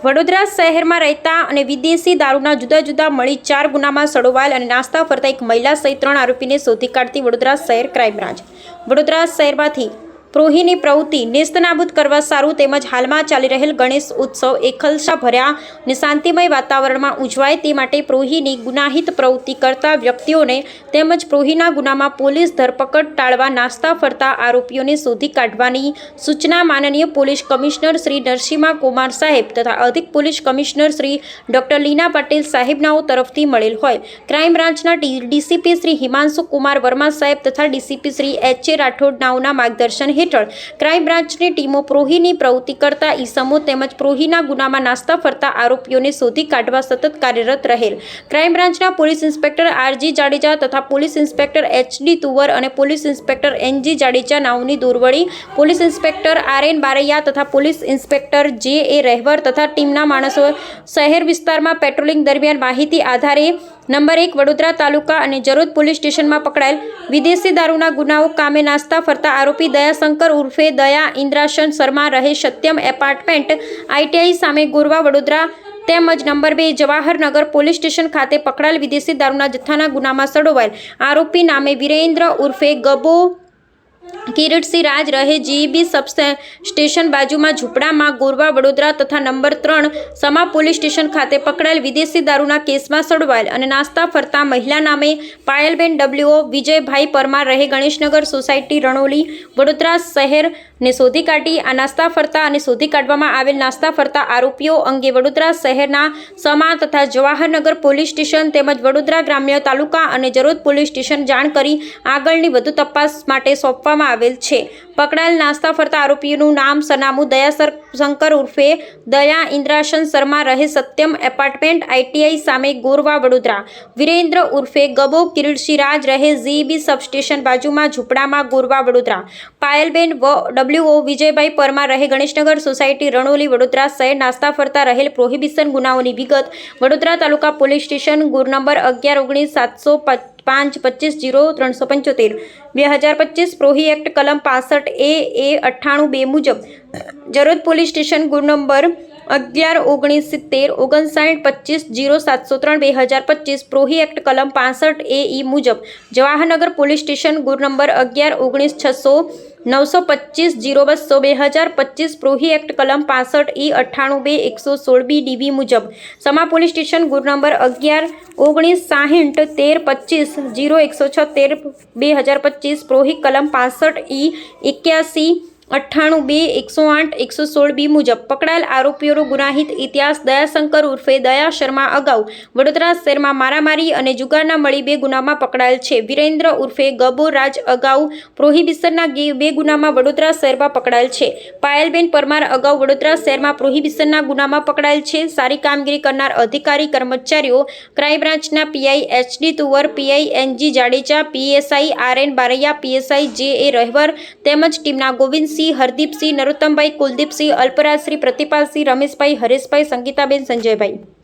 વડોદરા શહેરમાં રહેતા અને વિદેશી દારૂના જુદા જુદા મળી 4 ગુનામાં સડોવાયેલ અને નાસ્તા ફરતા એક મહિલા સહિત 3 આરોપીને શોધી કાઢતી વડોદરા શહેર ક્રાઇમ બ્રાન્ચ વડોદરા શહેરમાંથી પ્રોહીની પ્રવૃત્તિ નેસ્તનાબૂદ કરવા સારું તેમજ હાલમાં ચાલી રહેલ ગણેશ ઉત્સવ એકલશા ભર્યા અને શાંતિમય વાતાવરણમાં ઉજવાય તે માટે પ્રોહીની ગુનાહિત પ્રવૃત્તિ કરતા વ્યક્તિઓને તેમજ પ્રોહીના ગુનામાં પોલીસ ધરપકડ ટાળવા નાસ્તા ફરતા આરોપીઓને શોધી કાઢવાની સૂચના માનનીય પોલીસ કમિશનર શ્રી નરસિંહા કુમાર સાહેબ તથા અધિક police commissioner Shri doctor Leena Patel સાહેબનાઓ તરફથી મળેલ હોય ક્રાઇમ બ્રાન્ચના ડીસીપી શ્રી હિમાંશુ કુમાર વર્મા સાહેબ તથા DCP Shri H A Rathod નાઓના માર્ગદર્શન હેઠળ ક્રાઇમ બ્રાન્ચની ટીમો પ્રોહીની પ્રવૃત્તિ કરતા ઈસમો તેમજ પ્રોહીના ગુનામાં નાસ્તા ફરતા આરોપીઓને શોધી કાઢવા સતત કાર્યરત રહેલ ક્રાઇમ બ્રાન્ચના પોલીસ ઇન્સ્પેક્ટર આરજી જાડેજા તથા પોલીસ ઇન્સ્પેક્ટર એચડી તુવર અને પોલીસ ઇન્સ્પેક્ટર એનજી જાડેજા નાઓની દોરવડી પોલીસ ઇન્સ્પેક્ટર આરએન બારૈયા તથા પોલીસ ઇન્સ્પેક્ટર જે એ રહેવર તથા ટીમના માણસો શહેર વિસ્તારમાં પેટ્રોલિંગ દરમિયાન માહિતી આધારે નંબર 1 વડોદરા તાલુકા અને જરોદ પોલીસ સ્ટેશનમાં પકડાયેલ વિદેશી દારૂના ગુનાઓ કામે નાસ્તા ફરતા આરોપી દયાશંકર ઉર્ફે દયા ઇન્દ્રાશન શર્મા રહે સત્યમ એપાર્ટમેન્ટ આઈટીઆઈ સામે ગોરવા વડોદરા તેમજ નંબર 2 જવાહરનગર પોલીસ સ્ટેશન ખાતે પકડાયેલ વિદેશી દારૂના જથ્થાના ગુનામાં સડોવાયેલ આરોપી નામે વિરેન્દ્ર ઉર્ફે ગબો કિરીટસિંહ રાજ રહે જીબી સબ સ્ટેશન બાજુમાં ઝૂંપડામાં ગોરવા વડોદરા તથા નંબર 3 સમા પોલીસ સ્ટેશન ખાતે પકડાયેલ વિદેશી દારૂના કેસમાં સડવાયેલ અને નાસ્તા ફરતા મહિલા નામે પાયલબેન ડબલ્યુઓ વિજયભાઈ પરમાર રહે ગણેશનગર સોસાયટી રણોલી વડોદરા શહેરને શોધી કાઢી આ નાસ્તા ફરતા અને શોધી કાઢવામાં આવેલ નાસ્તા ફરતા આરોપીઓ અંગે વડોદરા શહેરના સમા તથા જવાહરનગર પોલીસ સ્ટેશન તેમજ વડોદરા ગ્રામ્ય તાલુકા અને જરોદ પોલીસ સ્ટેશન જાણ કરી આગળની વધુ તપાસ માટે સોંપવામાં આવેલ છે. પકડાયેલ નાસ્તા ફરતા આરોપીઓનું નામ સરનામું દયાશંકર ઉર્ફે દયા ઇન્દ્રાશન શર્મા રહે સત્યમ એપાર્ટમેન્ટ આઈટીઆઈ સામે ગોરવા વડોદરા, વિરેન્દ્ર ઉર્ફે ગબો કિરીટસિંહ રાજ રહે જીબી સબસ્ટેશન બાજુમાં ઝૂંપડામાં ગોરવા વડોદરા, પાયલબેન ડબલ્યુઓ વિજયભાઈ પરમાર રહે ગણેશનગર સોસાયટી રણોલી વડોદરા શહેર નાસ્તા ફરતા રહેલ પ્રોહિબિશન ગુનાઓની વિગત વડોદરા તાલુકા પોલીસ સ્ટેશન ગુર નંબર 11 19 705 25 0 375 2025 પ્રોહી એક્ટ કલમ 65 એ 98 2 મુજબ જરોદ પોલીસ સ્ટેશન ગુર નંબર 11 19 70 59 25 0 703 2025 પ્રોહી એક્ટ કલમ 65 એ મુજબ જવાહરનગર પોલીસ સ્ટેશન ગુર નંબર 11 19 600 925 0200 2025 પ્રોહી એક્ટ કલમ 65 98 2 116 બી ડીબી મુજબ સમા પોલીસ સ્ટેશન ગુર નંબર 11 19 60 13 25 0176 2025 પ્રોહી કલમ 65 81 98 2 108 116 બી મુજબ પકડાયેલ આરોપીઓનો ગુનાહિત ઇતિહાસ દયાશંકર ઉર્ફે દયા શર્મા અગાઉ વડોદરા શહેરમાં મારામારી અને જુગારના મળી 2 ગુનામાં પકડાયેલ છે. વિરેન્દ્ર ઉર્ફે ગબો રાજ અગાઉ પ્રોહિબિશનના 2 ગુનામાં વડોદરા શહેરમાં પકડાયેલ છે. પાયલબેન પરમાર અગાઉ વડોદરા શહેરમાં પ્રોહિબિશનના ગુનામાં પકડાયેલ છે. સારી કામગીરી કરનાર અધિકારી કર્મચારીઓ ક્રાઇમ બ્રાન્ચના PI HD Tuvar, PI NG Jadeja, PSI RN Baraiya, PSI J A Rahevar તેમજ ટીમના ગોવિંદ હરદીપસિંહ, નરોત્તમભાઈ, કુલદીપસિંહ, અલ્પરાજશ્રી, પ્રતિપાલસિંહ, રમેશભાઈ, હરેશભાઈ, સંગીતાબેન, સંજયભાઈ.